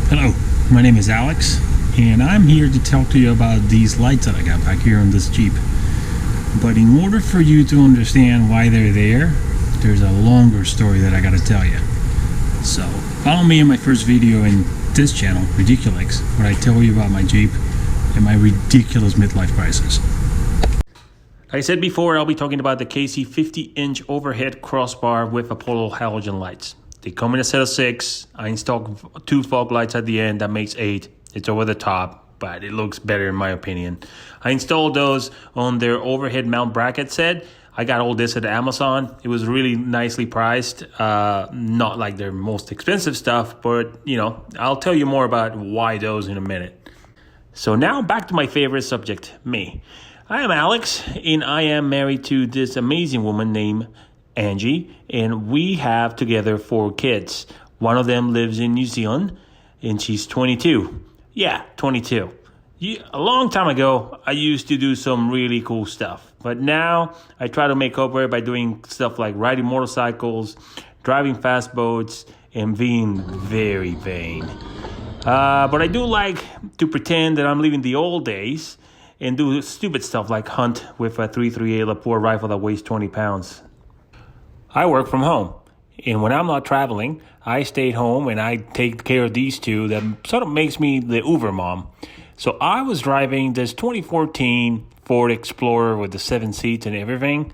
Hello, my name is Alex, and I'm here to talk to you about these lights that I got back here on this Jeep. But in order for you to understand why they're there, there's a longer story that I gotta tell you. So, follow me in my first video in this channel, Ridiculous, where I tell you about my Jeep and my ridiculous midlife crisis. Like I said before, I'll be talking about the KC 50-inch overhead crossbar with Apollo halogen lights. They come in a set of 6. I installed 2 fog lights at the end. That makes 8. It's over the top, but it looks better in my opinion. I installed those on their overhead mount bracket set. I got all this at Amazon. It was really nicely priced. Not like their most expensive stuff, but you know, I'll tell you more about why those in a minute. So now back to my favorite subject, me. I am Alex, and I am married to this amazing woman named Angie, and we have together 4 kids. One of them lives in New Zealand, and she's 22. Yeah, 22. A long time ago, I used to do some really cool stuff, but now I try to make up for it by doing stuff like riding motorcycles, driving fast boats, and being very vain. But I do like to pretend that I'm living the old days and do stupid stuff like hunt with a .338 Lapua rifle that weighs 20 pounds. I work from home, and when I'm not traveling, I stay at home and I take care of these 2. That sort of makes me the Uber mom. So I was driving this 2014 Ford Explorer with the 7 seats and everything,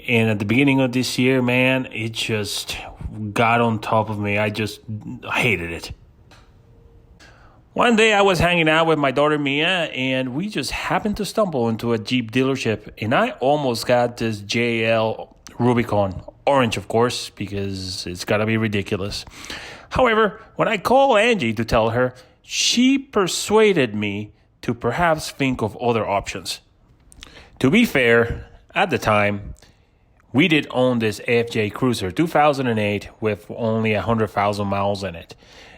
and at the beginning of this year, man, it just got on top of me. I just hated it. One day I was hanging out with my daughter Mia, and we just happened to stumble into a Jeep dealership, and I almost got this JL Rubicon. Orange, of course, because it's got to be ridiculous. However, when I called Angie to tell her, she persuaded me to perhaps think of other options. To be fair, at the time, we did own this FJ Cruiser 2008 with only 100,000 miles in it.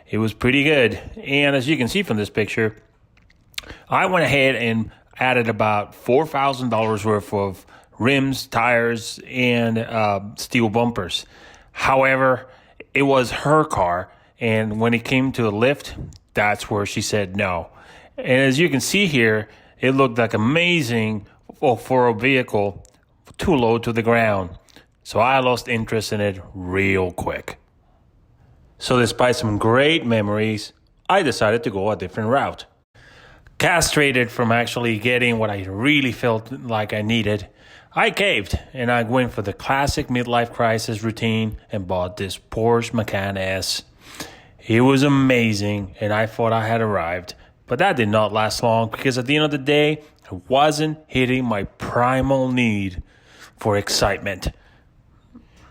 It was pretty good. And as you can see from this picture, I went ahead and added about $4,000 worth of rims, tires, and steel bumpers. However, it was her car, and when it came to the lift, that's where she said no. And as you can see here, it looked like amazing for a vehicle too low to the ground. So I lost interest in it real quick. So despite some great memories, I decided to go a different route. Castrated from actually getting what I really felt like I needed, I caved, and I went for the classic midlife crisis routine and bought this Porsche Macan S. It was amazing, and I thought I had arrived. But that did not last long, because at the end of the day, I wasn't hitting my primal need for excitement.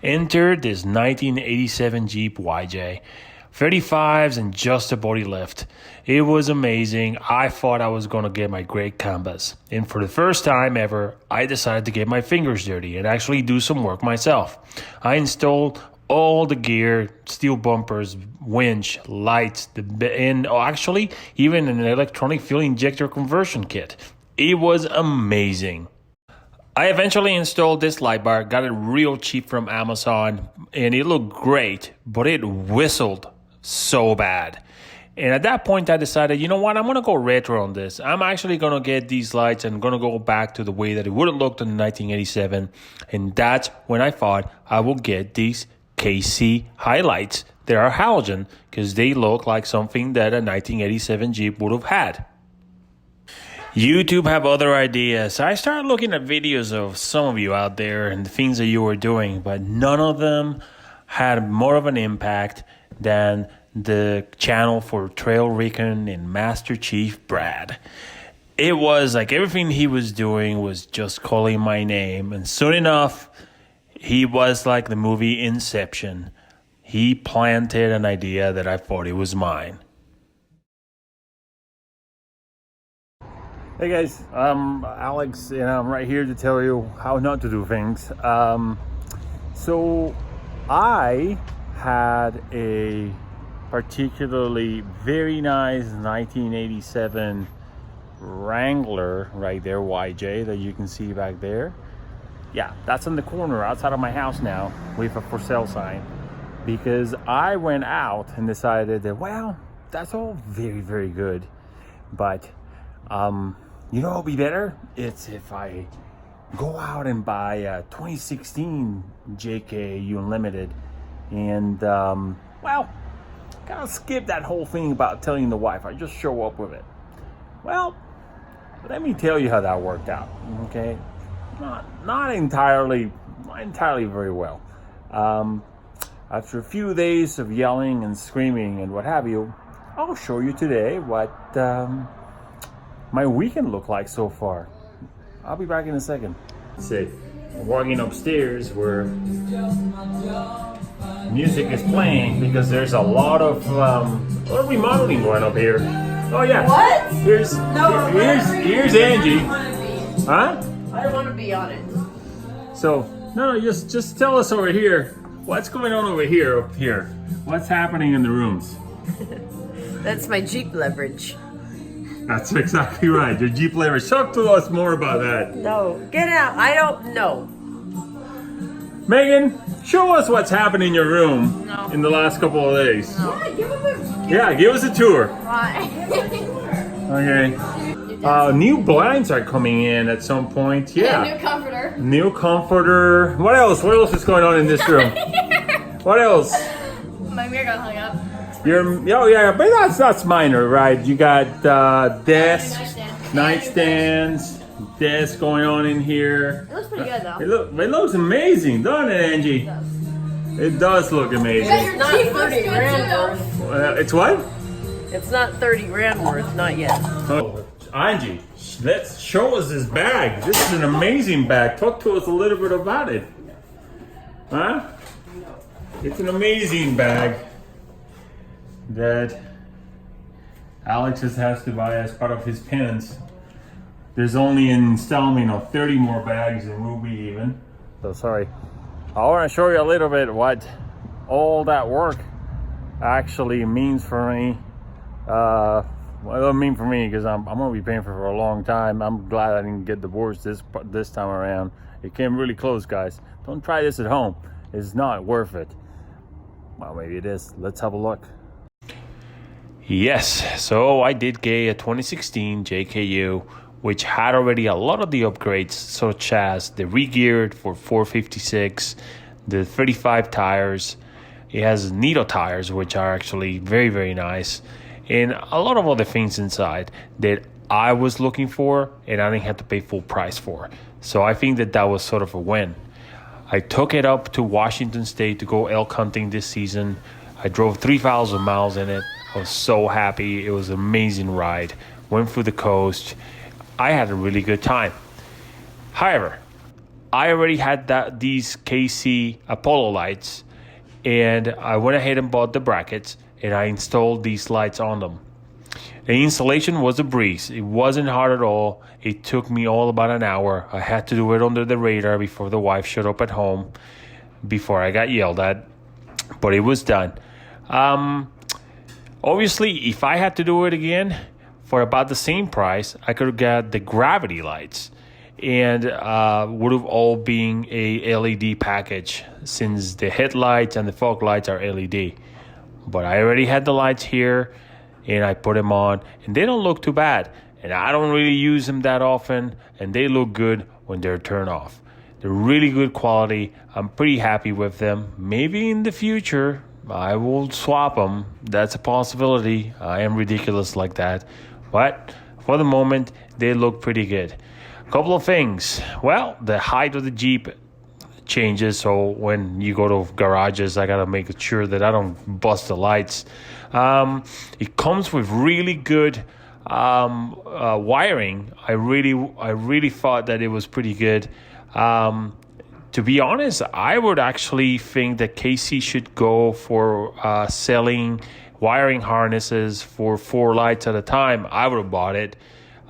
Enter this 1987 Jeep YJ. 35s and just a body lift. It was amazing. I thought I was going to get my great canvas. And for the first time ever, I decided to get my fingers dirty and actually do some work myself. I installed all the gear, steel bumpers, winch, lights, and actually even an electronic fuel injector conversion kit. It was amazing. I eventually installed this light bar, got it real cheap from Amazon, and it looked great, but it whistled so bad. And at that point, I decided, you know what, I'm going to go retro on this. I'm actually going to get these lights and going to go back to the way that it would have looked in 1987. And that's when I thought I will get these KC highlights that are halogen, because they look like something that a 1987 Jeep would have had. YouTube have other ideas. I started looking at videos of some of you out there and the things that you were doing, but none of them had more of an impact than the channel for Trail Recon and Master Chief Brad. It was like everything he was doing was just calling my name, and soon enough, he was like the movie Inception. He planted an idea that I thought it was mine. Hey guys, I'm Alex, and I'm right here to tell you how not to do things. So I had a particularly very nice 1987 Wrangler right there, YJ, that you can see back there. Yeah, that's in the corner outside of my house now with a for sale sign, because I went out and decided that, well, that's all very, very good. But, you know what would be better? It's if I go out and buy a 2016 JK Unlimited and, well, kind of skip that whole thing about telling the wife. I just show up with it. Well, let me tell you how that worked out, okay? Not entirely very well. After a few days of yelling and screaming and what have you, I'll show you today what my weekend looked like so far. I'll be back in a second. See, I'm walking upstairs where music is playing because there's a lot of remodeling going up here. Oh yeah. What? Here's Angie. Huh? I don't want to be on it. So no, just tell us over here. What's going on over here? Up here. What's happening in the rooms? That's my Jeep leverage. That's exactly right. Your Jeep leverage. Talk to us more about that. No, get out. I don't know. Megan, show us what's happened in your room in the last couple of days. No. Give us a tour. Why? Okay. New blinds are coming in at some point. Yeah. New comforter. New comforter. What else? What else is going on in this room? What else? My mirror got hung up. But that's minor, right? You got desks, nightstands, desks going on in here. It looks pretty good though. It looks amazing, doesn't it, Angie? It does look amazing. It's not 30 grand worth. It's what? It's not 30 grand worth, not yet. Oh, Angie, let's show us this bag. This is an amazing bag. Talk to us a little bit about it. Huh? It's an amazing bag that Alex has to buy as part of his penance. There's only an installment of 30 more bags and we'll be even. So sorry. I want to show you a little bit what all that work actually means for me. Well, it doesn't mean for me because I'm going to be paying for a long time. I'm glad I didn't get divorced this time around. It came really close, guys. Don't try this at home. It's not worth it. Well, maybe it is. Let's have a look. Yes, so I did get a 2016 JKU, which had already a lot of the upgrades, such as the re-geared for 456, the 35 tires. It has needle tires, which are actually very, very nice, and a lot of other things inside that I was looking for and I didn't have to pay full price for. So I think that was sort of a win. I took it up to Washington State to go elk hunting this season. I drove 3,000 miles in it. I was so happy. It was an amazing ride. Went through the coast. I had a really good time. However, I already had these KC Apollo lights, and I went ahead and bought the brackets, and I installed these lights on them. The installation was a breeze. It wasn't hard at all. It took me all about an hour. I had to do it under the radar before the wife showed up at home, before I got yelled at, but it was done. Obviously, if I had to do it again for about the same price, I could have got the gravity lights and would have all been a LED package since the headlights and the fog lights are LED. But I already had the lights here and I put them on and they don't look too bad. And I don't really use them that often and they look good when they're turned off. They're really good quality. I'm pretty happy with them. Maybe in the future I will swap them. That's a possibility. I am ridiculous like that. But for the moment, they look pretty good. A couple of things. Well, the height of the Jeep changes. So when you go to garages, I got to make sure that I don't bust the lights. It comes with really good wiring. I really thought that it was pretty good. To be honest, I would actually think that KC should go for selling wiring harnesses for 4 lights at a time. I would have bought it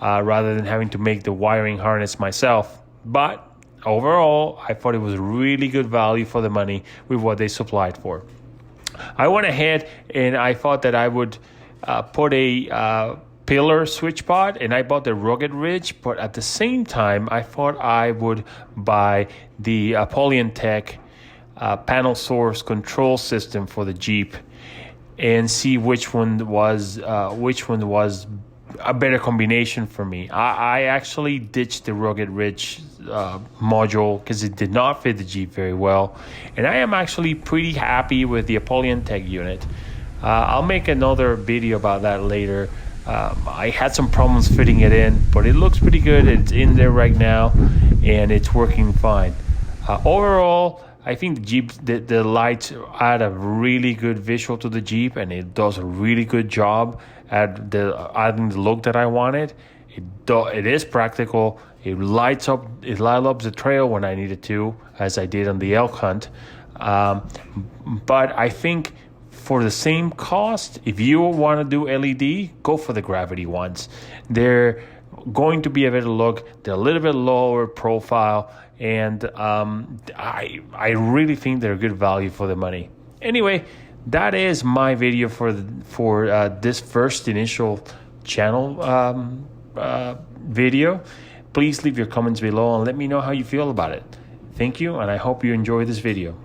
rather than having to make the wiring harness myself. But overall, I thought it was really good value for the money with what they supplied for. I went ahead and I thought that I would put a pillar switch pod, and I bought the Rugged Ridge, but at the same time I thought I would buy the Apollyon Tech panel source control system for the Jeep. and see which one was a better combination for me. I actually ditched the Rugged Ridge module because it did not fit the Jeep very well, and I am actually pretty happy with the Apollyon Tech unit. I'll make another video about that later. I had some problems fitting it in, but it looks pretty good. It's in there right now, and it's working fine. Overall, I think the Jeep, the lights add a really good visual to the Jeep, and it does a really good job at adding the look that I wanted. It is practical. It lights up the trail when I needed to, as I did on the elk hunt. But I think for the same cost, if you want to do LED, go for the Gravity ones. They're going to be a better look. They're a little bit lower profile, and I really think they're a good value for the money. Anyway, that is my video for this first initial channel video. Please leave your comments below and let me know how you feel about it. Thank you, and I hope you enjoy this video.